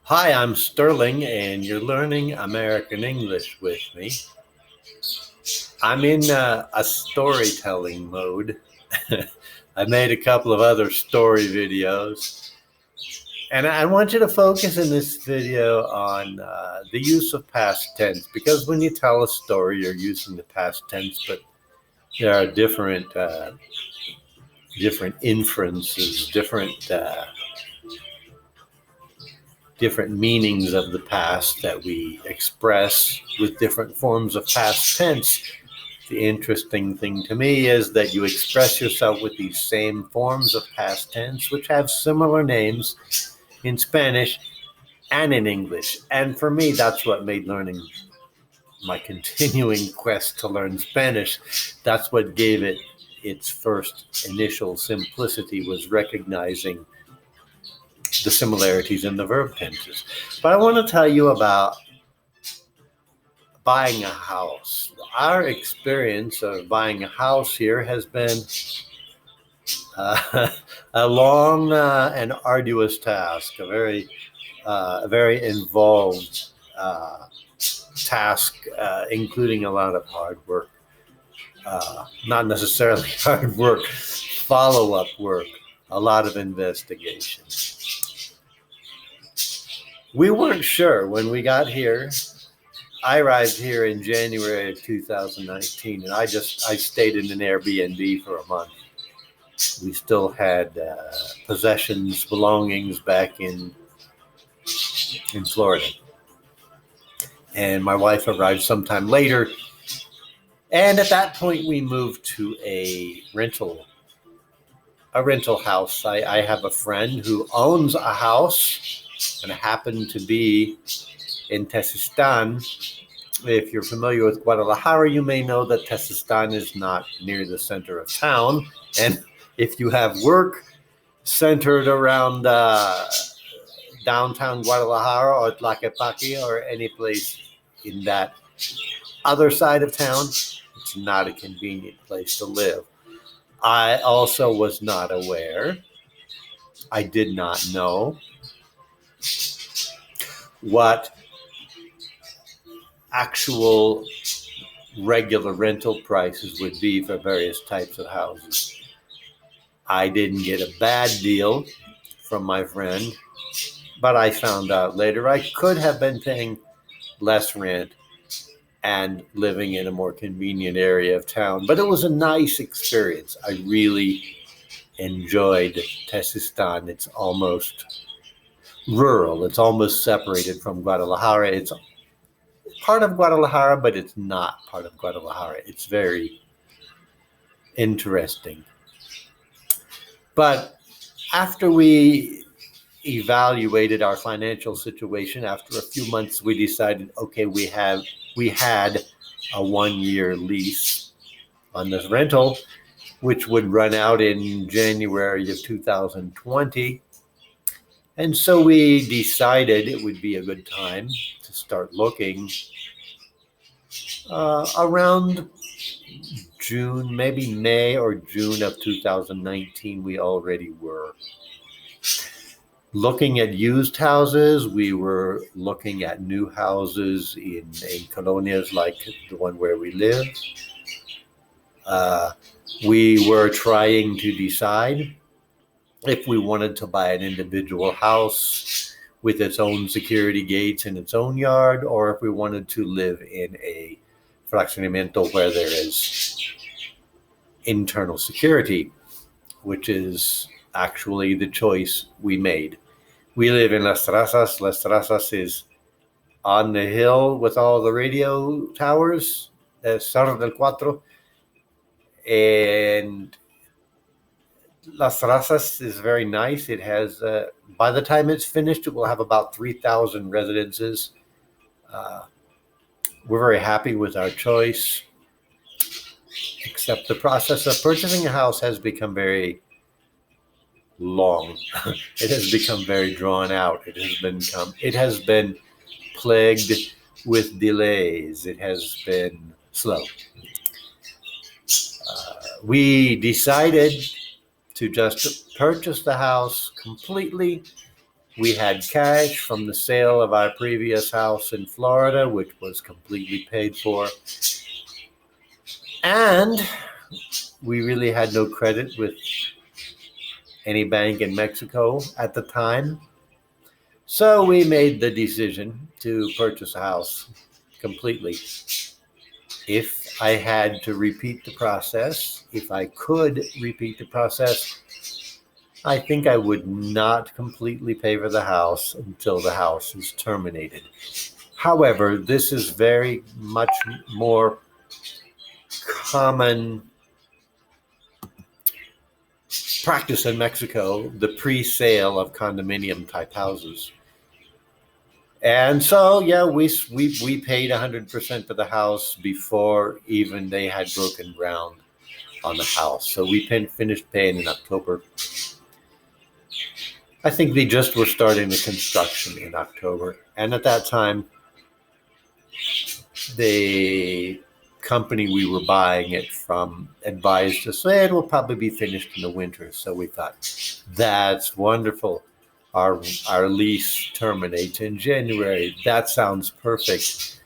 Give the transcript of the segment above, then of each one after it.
Hi, I'm Sterling, and you're learning American English with me. I'm in a storytelling mode. I made a couple of other story videos, and I want you to focus in this video on the use of past tense, because when you tell a story, you're using the past tense, but there are different inferences, different meanings of the past that we express with different forms of past tense. The interesting thing to me is that you express yourself with these same forms of past tense, which have similar names in Spanish and in English. And for me, that's what made learning my continuing quest to learn Spanish. That's what gave it its first initial simplicity, was recognizing the similarities in the verb tenses. But I want to tell you about buying a house. Our experience of buying a house here has been a long and arduous task, a very involved task, including a lot of hard work. Not necessarily hard work, follow-up work, a lot of investigation. We weren't sure when we got here. I arrived here in January of 2019, and I stayed in an Airbnb for a month. We still had possessions, belongings back in Florida. And my wife arrived sometime later. And at that point, we moved to a rental house. I have a friend who owns a house, and it happened to be in Tezistan. If you're familiar with Guadalajara, you may know that Tezistan is not near the center of town. And if you have work centered around downtown Guadalajara or Tlaquepaque or any place in that other side of town, it's not a convenient place to live. I also was not aware. I did not know what actual regular rental prices would be for various types of houses. I didn't get a bad deal from my friend, but I found out later I could have been paying less rent and living in a more convenient area of town. But it was a nice experience. I really enjoyed Tezistan. It's almost rural. It's almost separated from Guadalajara. It's part of Guadalajara, but it's not part of Guadalajara. It's very interesting. But after we evaluated our financial situation, after a few months, we decided, okay, we had a 1-year lease on this rental, which would run out in January of 2020. And so we decided it would be a good time to start looking around June, maybe May or June of 2019. We already were looking at used houses. We were looking at new houses in colonias like the one where we live. We were trying to decide if we wanted to buy an individual house with its own security gates in its own yard, or if we wanted to live in a fraccionamiento where there is internal security, which is actually the choice we made. We live in Las Terrazas. Las Terrazas is on the hill with all the radio towers, Cerro del Cuatro. And Las Terrazas is very nice. It has, by the time it's finished, it will have about 3,000 residences. We're very happy with our choice, except the process of purchasing a house has become very long. It has become very drawn out. It has been plagued with delays. It has been slow. We decided to just purchase the house completely We had cash from the sale of our previous house in Florida, which was completely paid for. And we really had no credit with any bank in Mexico at the time. So we made the decision to purchase a house completely. If I had to repeat the process, if I could repeat the process, I think I would not completely pay for the house until the house is terminated. However, this is very much more common practice in Mexico, the pre-sale of condominium type houses. And so, yeah, we paid 100% for the house before even they had broken ground on the house. So we finished paying in October. I think they just were starting the construction in October. And at that time, the company we were buying it from advised us, it will probably be finished in the winter. So we thought, that's wonderful. Our lease terminates in January. That sounds perfect.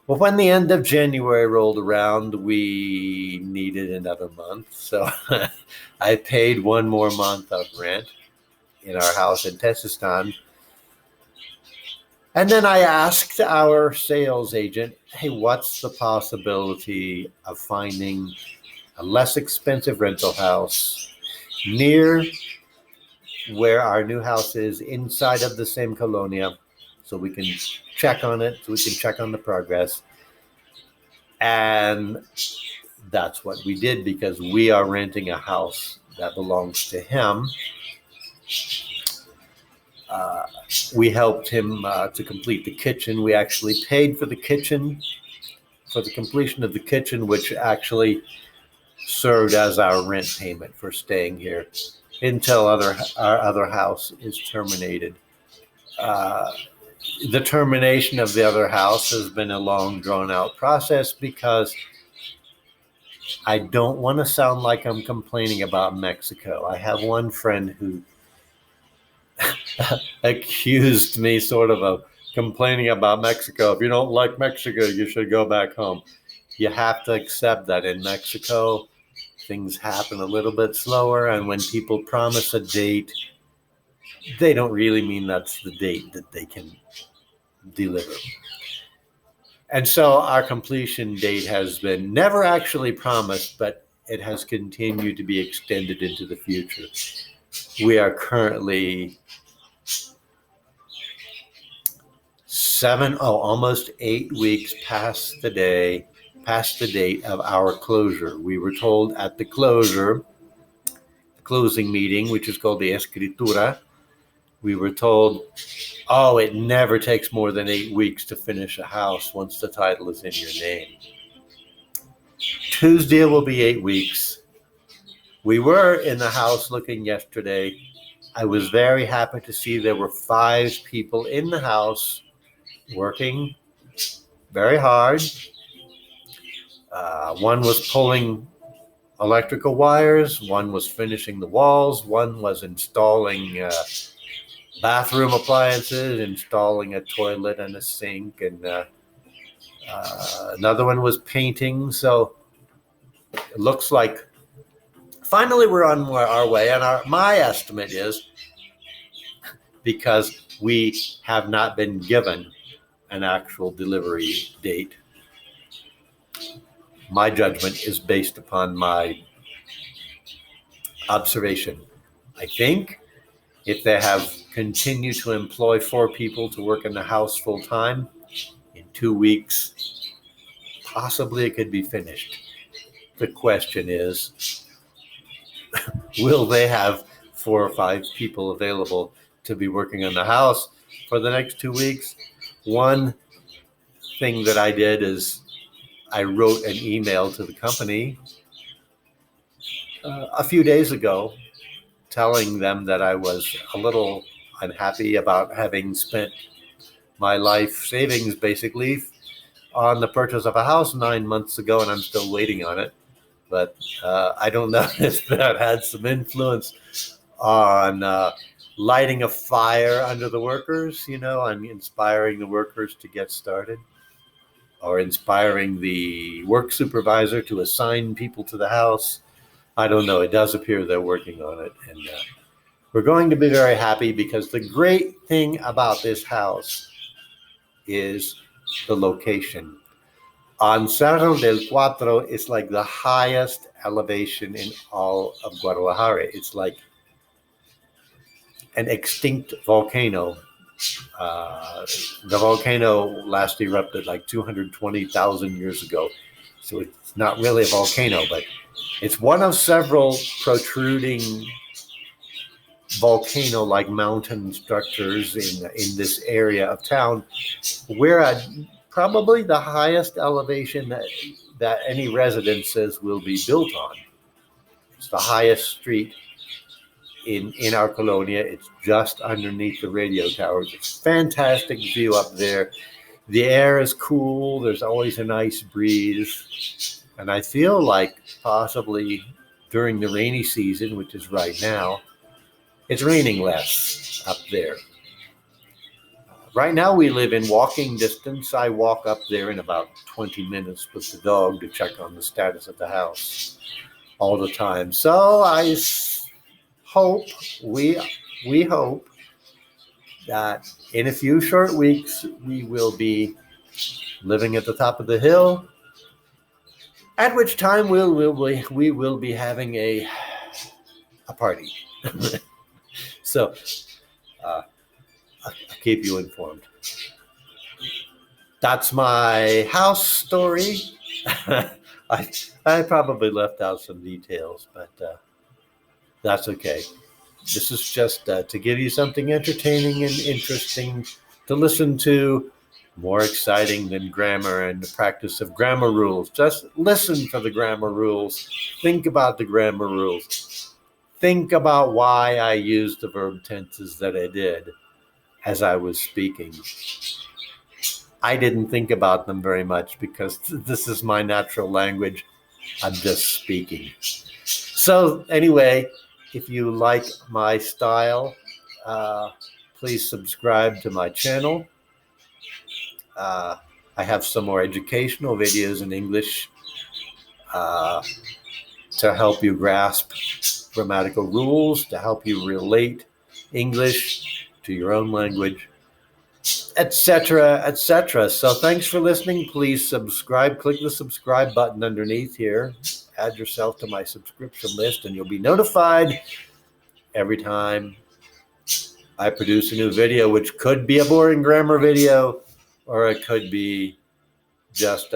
Well, when the end of January rolled around, we needed another month. So I paid one more month of rent in our house in Tezistan. And then I asked our sales agent, hey, what's the possibility of finding a less expensive rental house near where our new house is, inside of the same colonia, so we can check on it, so we can check on the progress. And that's what we did, because we are renting a house that belongs to him. We helped him to complete the kitchen. We actually paid for the kitchen, for the completion of the kitchen, which actually served as our rent payment for staying here until our other house is terminated. The termination of the other house has been a long, drawn-out process, because I don't want to sound like I'm complaining about Mexico. I have one friend who accused me sort of complaining about Mexico. If you don't like Mexico, you should go back home. You have to accept that in Mexico, things happen a little bit slower, and when people promise a date, they don't really mean that's the date that they can deliver. And so our completion date has been never actually promised, but it has continued to be extended into the future. We are currently almost 8 weeks past the date of our closure. We were told at the closing meeting, which is called the escritura, we were told, it never takes more than 8 weeks to finish a house once the title is in your name. Tuesday will be 8 weeks. We were in the house looking yesterday. I was very happy to see there were 5 people in the house working very hard. One was pulling electrical wires, one was finishing the walls, one was installing bathroom appliances, installing a toilet and a sink, and another one was painting. So it looks like finally we're on our way. And my estimate is, because we have not been given an actual delivery date, my judgment is based upon my observation. I think if they have continued to employ 4 people to work in the house full time, in 2 weeks, possibly it could be finished. The question is, will they have 4 or 5 people available to be working on the house for the next 2 weeks? One thing that I did is I wrote an email to the company a few days ago, telling them that I was a little unhappy about having spent my life savings basically on the purchase of a house 9 months ago, and I'm still waiting on it. But I don't know if that had some influence on lighting a fire under the workers. I'm inspiring the workers to get started, or inspiring the work supervisor to assign people to the house. I don't know. It does appear they're working on it. And we're going to be very happy, because the great thing about this house is the location. On Cerro del Cuatro is like the highest elevation in all of Guadalajara. It's like an extinct volcano. The volcano last erupted like 220,000 years ago. So it's not really a volcano, but it's one of several protruding volcano-like mountain structures in this area of town. We're at probably the highest elevation that any residences will be built on. It's the highest street in our colonia. It's just underneath the radio towers. It's a fantastic view up there. The air is cool. There's always a nice breeze. And I feel like possibly during the rainy season, which is right now, it's raining less up there. Right now we live in walking distance. I walk up there in about 20 minutes with the dog to check on the status of the house all the time. So I hope, we hope that in a few short weeks we will be living at the top of the hill, at which time we will be having a party. So I'll keep you informed. That's my house story. I probably left out some details, but that's okay. This is just to give you something entertaining and interesting to listen to, more exciting than grammar and the practice of grammar rules. Just listen for the grammar rules. Think about the grammar rules. Think about why I used the verb tenses that I did as I was speaking. I didn't think about them very much because this is my natural language. I'm just speaking. So anyway, if you like my style, please subscribe to my channel. I have some more educational videos in English to help you grasp grammatical rules, to help you relate English to your own language, etc., etc. So thanks for listening. Please subscribe. Click the subscribe button underneath here. Add yourself to my subscription list, and you'll be notified every time I produce a new video, which could be a boring grammar video, or it could be just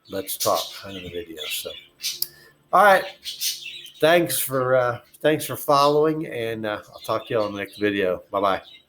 let's talk kind of a video. So, all right. Thanks for following, and I'll talk to you all in the next video. Bye-bye.